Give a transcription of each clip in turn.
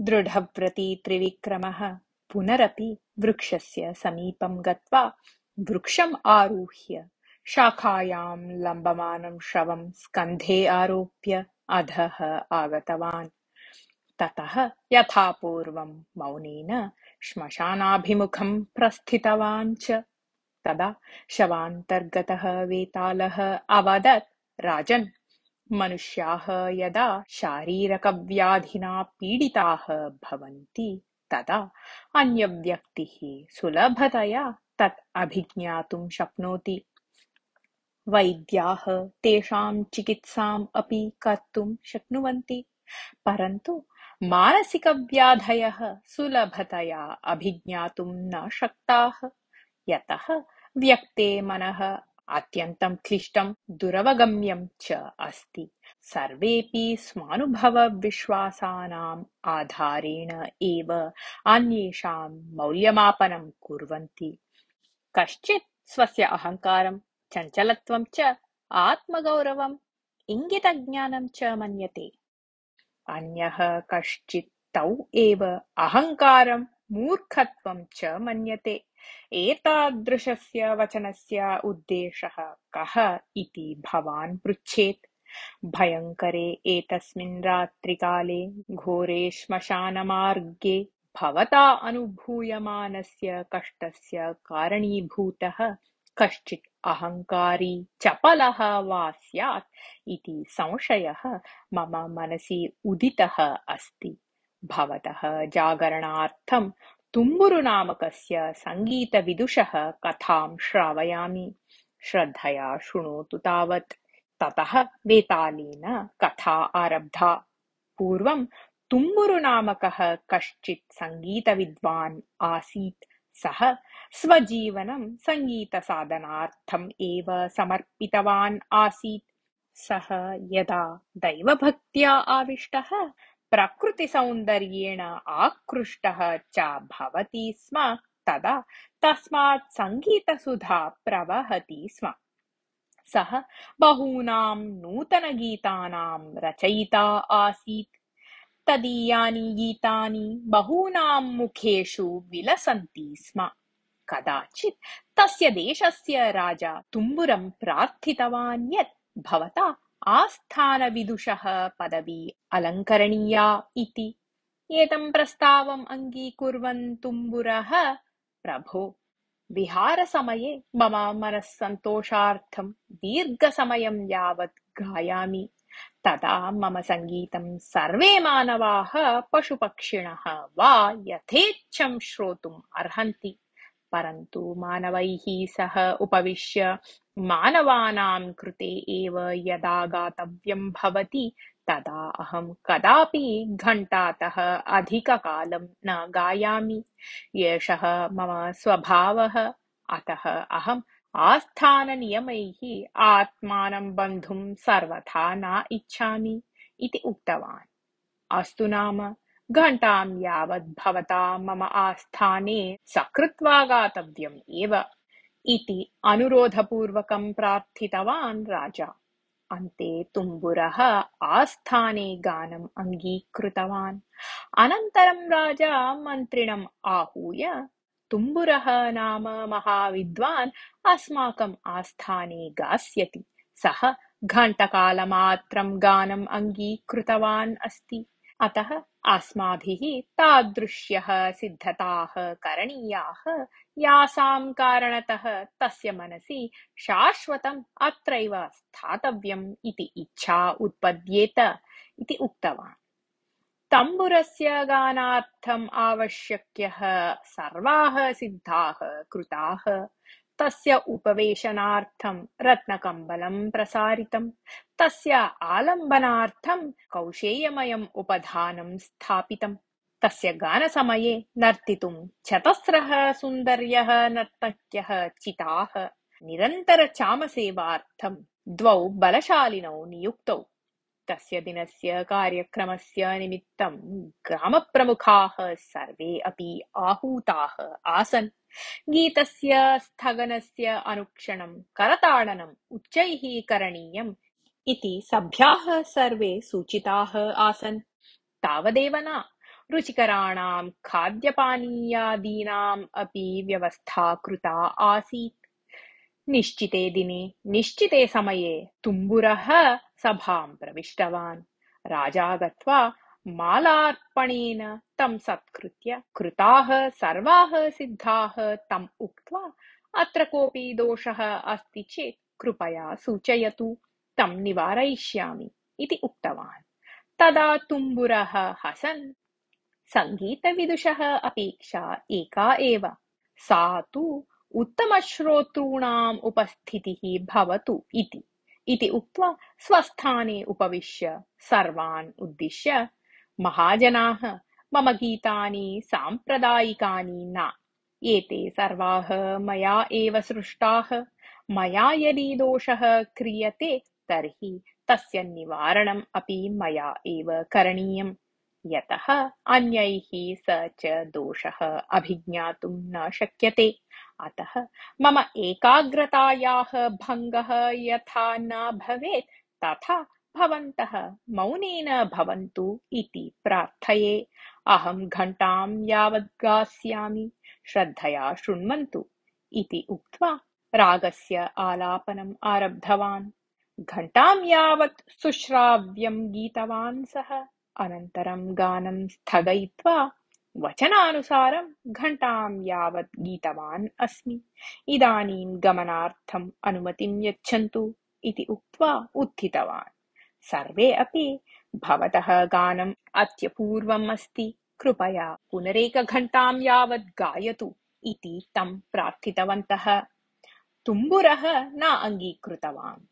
दृढव्रती त्रिविक्रमः पुनरपि वृक्षस्य समीपं गत्वा वृक्षम् आरुह्य शाखायां लम्बमानं शवं स्कन्धे आरोप्य अधः आगतवान्। ततः यथापूर्वं मौनेन श्मशानाभिमुखं प्रस्थितवान् च। तदा शवान्तर्गतः वेतालः अवदत्, राजन्, मनुष्याः यदा शारीरकव्याधिना पीडिताः भवन्ति तदा अन्यव्यक्तिः सुलभतया तत् अभिज्ञातुं शक्नोति। वैद्याः तेषां चिकित्साम् अपि कर्तुं शक्नुवन्ति, परन्तु मानसिकव्याधयः सुलभतया अभिज्ञातुं न शक्ताः, यतः व्यक्ते मनः अत्यन्तं क्लिष्टं दुरवगम्यं च अस्ति। सर्वेऽपि स्वानुभवविश्वासानाम् आधारेण एव अन्येषां मौल्यमापनं कुर्वन्ति। कश्चित् स्वस्य अहङ्कारं, चञ्चलत्वं च, आत्मगौरवम्, इङ्गितज्ञानं च मन्यते। अन्यः कश्चित् तौ एव अहङ्कारं, मूर्खत्वं च मन्यते। एतादृशस्य वचनस्य उद्देशः कः इति भवान् पृच्छेत्। भयङ्करे एतस्मिन् रात्रिकाले घोरे श्मशानमार्गे भवता अनुभूयमानस्य कष्टस्य कारणीभूतः कश्चित् अहङ्कारी चपलः वा स्यात् इति संशयः मम मनसि उदितः अस्ति। भवतः जागरणार्थं तुम्बुरु नामकस्य सङ्गीतविदुषः कथां श्रावयामि, श्रद्धया शृणोतु तावत्। ततः वेतालेन कथा आरब्धा। पूर्वं तुम्बुरु नामकः कश्चित् सङ्गीतविद्वान् आसीत्। सः स्वजीवनं सङ्गीतसाधनार्थम् एव समर्पितवान् आसीत्। सः यदा दैवभक्त्या आविष्टः, प्रकृतिसौन्दर्येण आकृष्टः च भवति स्म, तदा तस्मात् सङ्गीतसुधा प्रवहति स्म। सः बहूनां नूतनगीतानां रचयिता आसीत्। तदीयानि गीतानि बहूनां मुखेषु विलसन्ति स्म। कदाचित् तस्य देशस्य राजा तुम्बुरं प्रार्थितवान् यत् भवता आस्थानविदुषः पदवी अलङ्करणीया इति। एतं प्रस्तावम् अङ्गीकुर्वन् तुम्बुरः, प्रभो, विहारसमये मम मनस्सन्तोषार्थं दीर्घसमयं यावत् गायामि। तदा मम सङ्गीतं सर्वे मानवाः पशुपक्षिणः वा यथेच्छं श्रोतुम् अर्हन्ति। परन्तु मानवैः सह उपविश्य मानवानां कृते एव यदा गातव्यं भवति तदा अहं कदापि घण्टातः अधिककालं न गायामि। एषः मम स्वभावः। अतः अहम् आस्थाननियमैः आत्मानं बन्धुं सर्वथा न इच्छामि इति उक्तवान्। अस्तु नाम, घण्टां यावत् भवता मम आस्थाने सकृत्वा गातव्यम् एव इति अनुरोधपूर्वकं प्रार्थितवान् राजा। अन्ते तुम्बुरः आस्थाने गानम् अङ्गीकृतवान्। अनन्तरं राजा मन्त्रिणम् आहूय, तुम्बुरः नाम महाविद्वान् अस्माकम् आस्थाने गास्यति। सः घण्टकालमात्रं गानम् अङ्गीकृतवान् अस्ति। अतः अस्माभिः तादृश्यः सिद्धताः करणीयाः, यासां कारणतः तस्य मनसि शाश्वतम् अत्रैव स्थातव्यम् इति इच्छा उत्पद्येत इति उक्तवान्। तम्बुरस्य गानार्थम् आवश्यक्यः सर्वाः सिद्धाः कृताः। तस्य उपवेशनार्थं रत्नकम्बलं प्रसारितम्। तस्य आलम्बनार्थं कौशेयमयम् उपधानं स्थापितम्। तस्य गानसमये नर्तितुं चतस्रः सुन्दर्यः नर्तक्यः चिताः। निरन्तरचामसेवार्थं 2 बलशालिनौ नियुक्तौ। तस्य दिनस्य कार्यक्रमस्य निमित्तं ग्रामप्रमुखाः सर्वे अपि आहूताः आसन्। गीतस्य स्थगनस्य अनुक्षणं करताडनम् उच्चैः करणीयम् इति सभ्याः सर्वे सूचिताः आसन्। तावदेव न, रुचिकराणां खाद्यपानीयादीनाम् अपि व्यवस्था कृता आसीत्। निश्चिते दिने निश्चिते समये तुम्बुरः सभां प्रविष्टवान्। राजा गत्वा मालार्पणेन तं सत्कृत्य कृताः सर्वाः सिद्धाः तम् उक्त्वा अत्र कोऽपि दोषः अस्ति चेत् कृपया सूचयतु, तं निवारयिष्यामि इति उक्तवान्। तदा तुम्बुरः हसन् सङ्गीतविदुषः अपेक्षा एका एव, सा तु उत्तमश्रोतॄणाम् उपस्थितिः भवतु इति उक्त्वा स्वस्थाने उपविश्य सर्वान् उद्दिश्य, महाजनाः, मम गीतानि साम्प्रदायिकानि न, एते सर्वाः मया एव सृष्टाः। मया यदि दोषः क्रियते तर्हि तस्य निवारणम् अपि मया एव करणीयम्, यतः अन्यैः स च दोषः अभिज्ञातुं न शक्यते। अतः मम एकाग्रतायाः भङ्गः यथा न भवेत् तथा भवन्तः मौनेन भवन्तु इति प्रार्थये। अहं घण्टां यावत् गास्यामि, श्रद्धया शृण्वन्तु इति उक्त्वा रागस्य आलापनम् आरब्धवान्। घण्टां यावत् सुश्राव्यं गीतवान् सः। अनन्तरं गानं स्थगयित्वा वचनानुसारं घण्टां यावत् गीतवान् अस्मि। इदानीं गमनार्थम् अनुमतिं यच्छन्तु इति उक्त्वा उत्थितवान्। सर्वे अपि भवतः गानम् अत्यपूर्वम् अस्ति, कृपया पुनरेकघण्टां यावत् गायतु इति तं प्रार्थितवन्तः। तुम्बुरः न अङ्गीकृतवान्।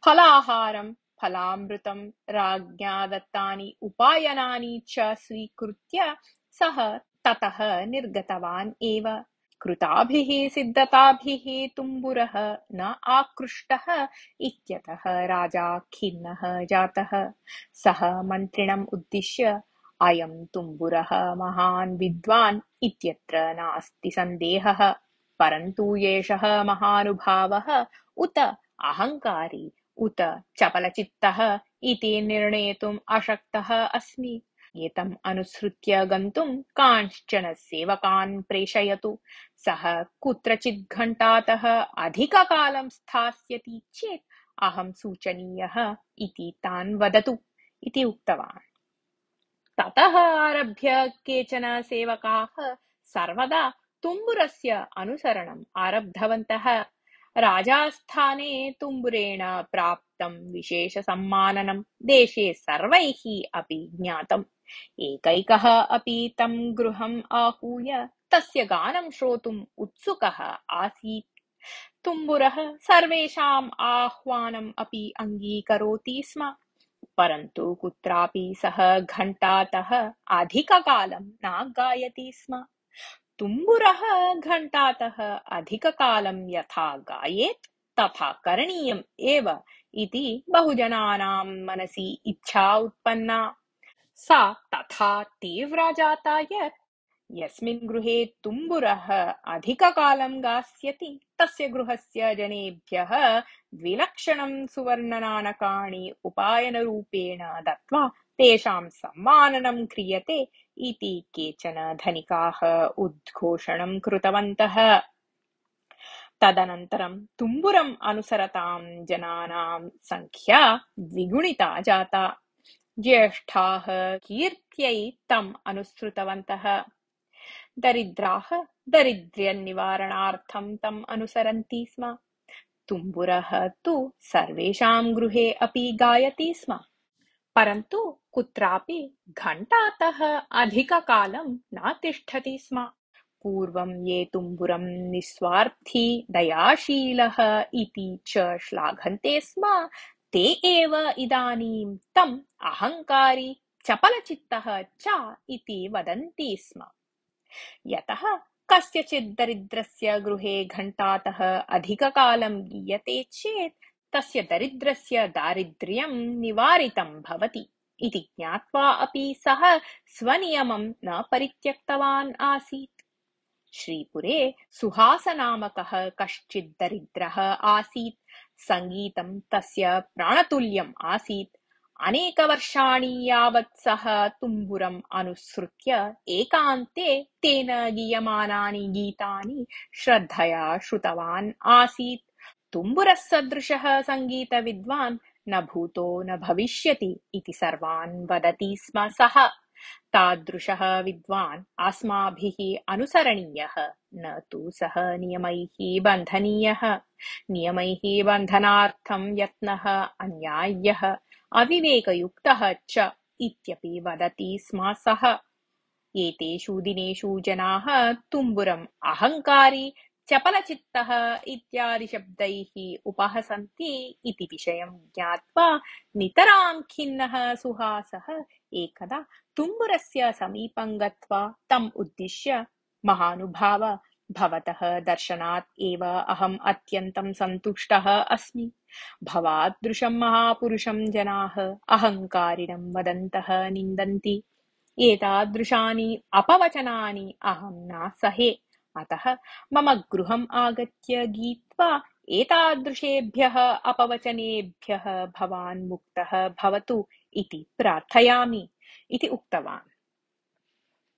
फलाहारं फलामृतं राज्ञा दत्तानि उपायनानि च स्वीकृत्य सः ततः निर्गतवान् एव। कृताभिः सिद्धताभिः तुम्बुरः न आकृष्टः इत्यतः राजा खिन्नः जातः। सः मन्त्रिणम् उद्दिश्य, अयं तुम्बुरः महान् विद्वान् इत्यत्र नास्ति सन्देहः, परन्तु एषः महानुभावः उत अहङ्कारी उत चपलचित्तः इति निर्णेतुम् अशक्तः अस्मि। एतम् अनुसृत्य गन्तुं कांश्चन सेवकान् प्रेषयतु। सः कुत्रचित् घण्टातः अधिककालं स्थास्यति चेत् अहं सूचनीयः इति तान् वदतु इति उक्तवान्। ततः आरभ्य केचन सेवकाः सर्वदा तुम्बुरस्य अनुसरणम् आरब्धवन्तः। राजास्थाने तुम्बुरेण प्राप्तं विशेषसम्माननं देशे सर्वैः अपि ज्ञातम्। एकैकः अपि तं गृहम् आहूय तस्य गानं श्रोतुम् उत्सुकः आसीत्। तुम्बुरः सर्वेषाम् आह्वानम् अपि अङ्गीकरोति स्म, परन्तु कुत्रापि सः घण्टातः अधिककालं न गायति स्म। तुम्बुरः घण्टातः अधिककालं यथा गायेत् तथा करणीयम् एव इति बहुजनानां मनसि इच्छा उत्पन्ना। सा तथा तीव्रा जाता यत् यस्मिन् गृहे तुम्बुरः अधिककालं गास्यति तस्य गृहस्य जनेभ्यः द्विलक्षणं सुवर्णनाणकानि उपायनरूपेण दत्त्वा तेषां सम्माननं क्रियते इति केचन धनिकाः उद्घोषणं कृतवन्तः। तदनन्तरं तुम्बुरम् अनुसरतां जनानां संख्या द्विगुणिता जाता। ज्येष्ठाः कीर्त्यै तम् अनुसृतवन्तः। दरिद्राः दारिद्र्यनिवारणार्थं तम् अनुसरन्ति स्म। तुम्बुरः तु सर्वेषां गृहे अपि गायति स्म, परन्तु कुत्रापि घण्टातः अधिककालं न तिष्ठति स्म। पूर्वं ये तुम्बुरं निस्वार्थी दयाशीलः इति च श्लाघन्ते स्म, ते एव इदानीं तम् अहङ्कारी चपलचित्तः च इति वदन्ति स्म। यतः कस्यचित् दरिद्रस्य गृहे घण्टातः अधिककालं गीयते चेत् तस्य दरिद्रस्य दारिद्र्यं निवारितं भवति इति ज्ञात्वा अपि सः स्वनियमं न परित्यक्तवान् आसीत्। श्रीपुरे सुहासनामकः कश्चित् दरिद्रः आसीत्। सङ्गीतं तस्य प्राणतुल्यम् आसीत्। अनेकवर्षाणि यावत् सः तुम्बुरम् अनुसृत्य एकान्ते तेन गीयमानानि गीतानि श्रद्धया श्रुतवान् आसीत्। तुम्बुरसदृशः सङ्गीतविद्वान् न भूतो न भविष्यति इति सर्वान् वदति स्म सः। तादृशः विद्वान् अस्माभिः अनुसरणीयः, न तु सः नियमैः बन्धनीयः। नियमैः बन्धनार्थं यत्नः अन्याय्यः, अविवेकयुक्तः च इत्यपि वदति स्म सः। एतेषु दिनेषु जनाः तुम्बुरम् अहङ्कारी, चपलचित्तः इत्यादि शब्दैः उपहसन्ति इति विषयं ज्ञात्वा नितरां खिन्नः सुहासः एकदा तुम्बुरस्य समीपं गत्वा तम् उद्दिश्य, महानुभाव, भवतः दर्शनात् एव अहम् अत्यन्तं सन्तुष्टः अस्मि। भवादृशं महापुरुषं जनाः अहङ्कारिणं वदन्तः निन्दन्ति। एतादृशानि अपवचनानि अहं न सहे। अतः मम गृहम् आगत्य गीत्वा एतादृशेभ्यः अपवचनेभ्यः भवान् मुक्तः भवतु इति प्रार्थयामि इति उक्तवान्।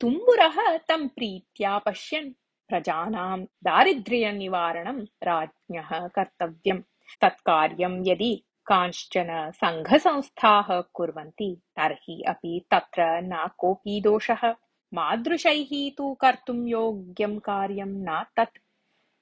तुम्बुरः तं प्रीत्या पश्यन्, प्रजानां दारिद्र्यनिवारणं राज्ञः कर्तव्यम्। तत्कार्यं यदि कांश्चन सङ्घसंस्थाः कुर्वन्ति तर्हि अपि तत्र न कोऽपि दोषः। मादृशैः तु कर्तुं योग्यं कार्यं न तत्।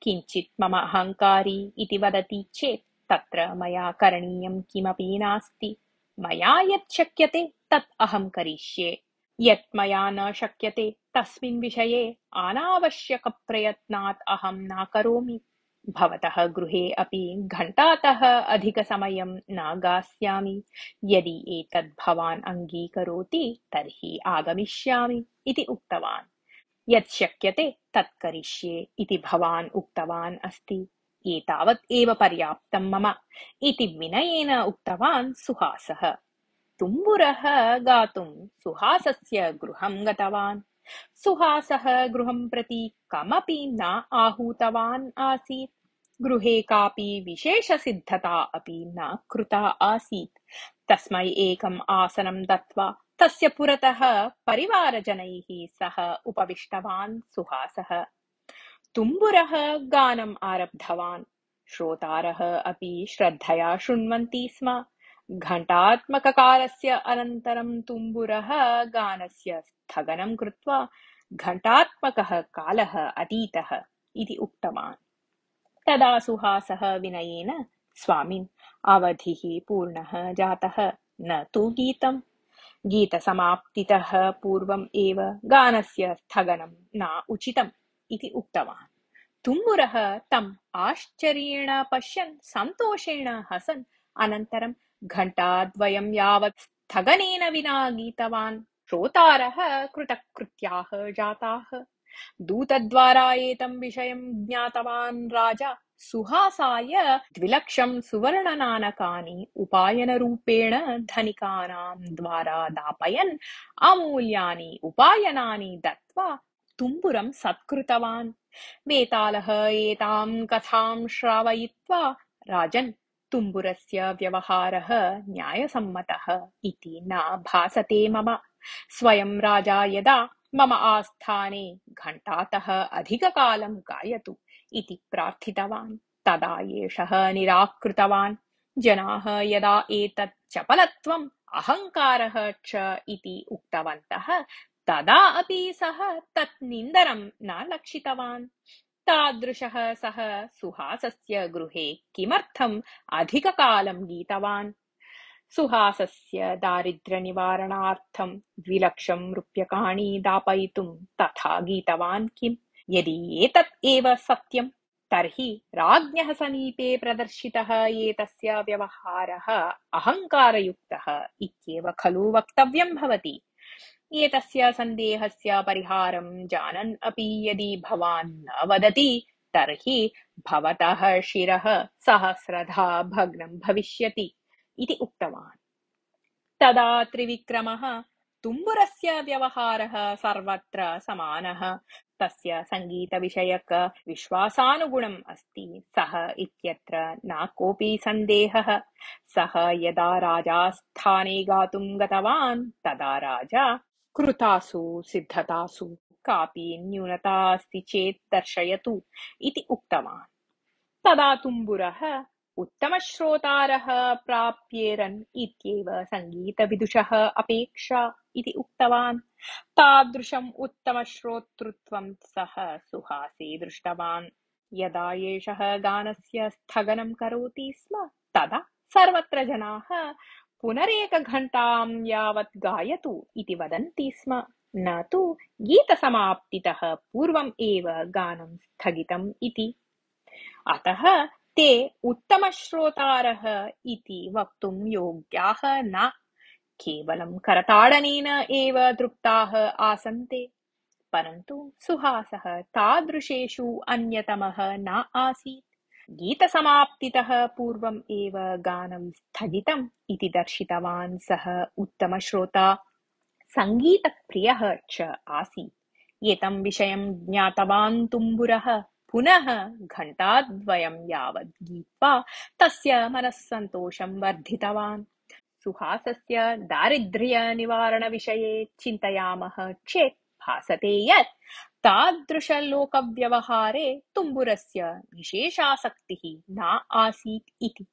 किञ्चित् मम अहङ्कारी इति वदति चेत् तत्र मया करणीयं किमपि नास्ति। मया यत् शक्यते तत् अहं करिष्ये। यत् मया न शक्यते तस्मिन् विषये अनावश्यकप्रयत्नात् अहं न करोमि। भवतः गृहे अपि घण्टातः अधिकसमयं न गास्यामि। यदि एतद् भवान् अङ्गीकरोति तर्हि आगमिष्यामि इति उक्तवान्। यत् शक्यते तत् करिष्ये इति भवान् उक्तवान् अस्ति। एतावत् एव पर्याप्तं मम इति विनयेन उक्तवान् सुहासः। तुम्बुरः गातुं सुहासस्य गृहं गतवान्। सुहासः गृहं प्रति कमपि न आहूतवान् आसीत्। गृहे कापि विशेषसिद्धता अपि न कृता आसीत्। तस्मै एकम् आसनं दत्त्वा तस्य पुरतः परिवारजनैः सह उपविष्टवान् सुहासः। तुम्बुरः गानम् आरब्धवान्। श्रोतारः अपि श्रद्धया शृण्वन्ति स्म। घण्टात्मककालस्य अनन्तरं तुम्बुरः गानस्य स्थगनं कृत्वा घण्टात्मकः कालः अतीतः इति उक्तवान्। तदा सुहासः विनयेन, स्वामिन्, अवधिः पूर्णः जातः, न तु गीतम्। गीतसमाप्तितः पूर्वम् एव गानस्य स्थगनं न उचितम् इति उक्तवान्। तुम्बुरः तम् आश्चर्येण पश्यन् सन्तोषेण हसन् अनन्तरं घण्टाद्वयं यावत् स्थगनेन विना गीतवान्। श्रोतारः कृतकृत्याः जाताः। दूतद्वारा एतं विषयं ज्ञातवान् राजा सुहासाय 2,00,000 सुवर्णनाणकानि उपायनरूपेण धनिकानां द्वारा दापयन् अमूल्यानि उपायनानि दत्त्वा तुम्बुरं सत्कृतवान्। वेतालः एतां कथां श्रावयित्वा, राजन्, तुम्बुरस्य व्यवहारः न्यायसम्मतः इति न भासते मम। स्वयं राजा यदा मम आस्थाने घण्टातः अधिककालं गायतु इति प्रार्थितवान् तदा एषः निराकृतवान्। जनाः यदा एतत् चपलत्वम् अहङ्कारः च इति उक्तवन्तः तदा अपि सः तत् निन्दनं न लक्षितवान्। तादृशः सः सुहासस्य गृहे किमर्थम् अधिककालं गीतवान्? सुहासस्य दारिद्र्यनिवारणार्थं 2,00,000 रूप्यकाणि दापयितुं तथा गीतवान् किम्? यदि एतत् एव सत्यं तर्हि राज्ञः समीपे प्रदर्शितः एतस्य व्यवहारः अहङ्कारयुक्तः इत्येव खलु वक्तव्यं भवति। एतस्य सन्देहस्य परिहारं जानन् अपि यदि भवान् न वदति तर्हि भवतः शिरः सहस्रधा भग्नं भविष्यति इति उक्तवान्। तदा त्रिविक्रमः तुम्बुरस्य व्यवहारः सर्वत्र समानः। तस्य सङ्गीतविषयक विश्वासानुगुणम् अस्ति। सः इत्यत्र न कोऽपि सन्देहः। सः यदा राजास्थाने गातुं गतवान् तदा राजा कृतासु सिद्धतासु कापि न्यूनता अस्ति चेत् दर्शयतु इति उक्तवान्। तदा तुम्बुरः उत्तमश्रोतारः प्राप्येरन् इत्येव सङ्गीतविदुषः अपेक्षा इति उक्तवान्। तादृशम् उत्तमश्रोतृत्वं सः सुहासे दृष्टवान्। यदा एषः गानस्य स्थगनं करोति स्म तदा सर्वत्र जनाः पुनरेकघण्टां यावत् गायतु इति वदन्ति स्म, न तु गीतसमाप्तितः पूर्वम् एव गानं स्थगितम् इति। अतः ते उत्तमश्रोतारः इति वक्तुं योग्याः न। केवलं करताडनेन एव तृप्ताः आसन् ते। परन्तु सुहासः तादृशेषु अन्यतमः न आसीत्। गीतसमाप्तितः पूर्वम् एव गानं स्थगितम् इति दर्शितवान् सः उत्तमश्रोता सङ्गीतप्रियः च आसीत्। एतं विषयं ज्ञातवान् तुम्बुरः पुनः घण्टाद्वयं यावत् गीत्वा तस्य मनस्सन्तोषं वर्धितवान्। सुहासस्य दारिद्र्यनिवारणविषये चिन्तयामः चेत् भासते यत् तादृशलोकव्यवहारे तुम्बुरस्य विशेषासक्तिः न आसीत् इति।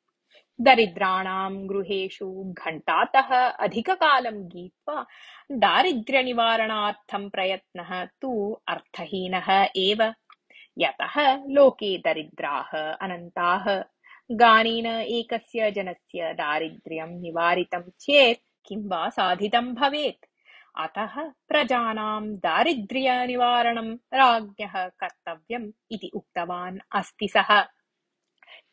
दरिद्राणां गृहेषु घण्टातः अधिककालं गीत्वा दारिद्र्यनिवारणार्थं प्रयत्नः तु अर्थहीनः एव। यतः लोके दरिद्राः अनन्ताः। गानेन एकस्य जनस्य दारिद्र्यं निवारितं चेत् किं वा साधितं भवेत्। अतः प्रजानां दारिद्र्यनिवारणं राज्ञः कर्तव्यम् इति उक्तवान् अस्ति सः।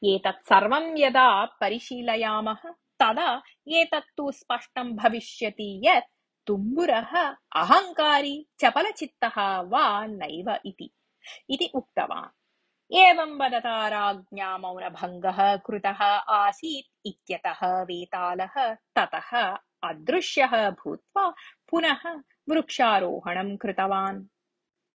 एतत् सर्वं यदा परिशीलयामः तदा एतत्तु स्पष्टं भविष्यति यत् तुम्बुरः अहङ्कारी चपलचित्तः वा नैव इति उक्तवान्। एवं वदता राज्ञा मौनभङ्गः कृतः आसीत् इत्यतः वेतालः ततः अदृश्यः भूत्वा पुनः वृक्षारोहणं कृतवान्।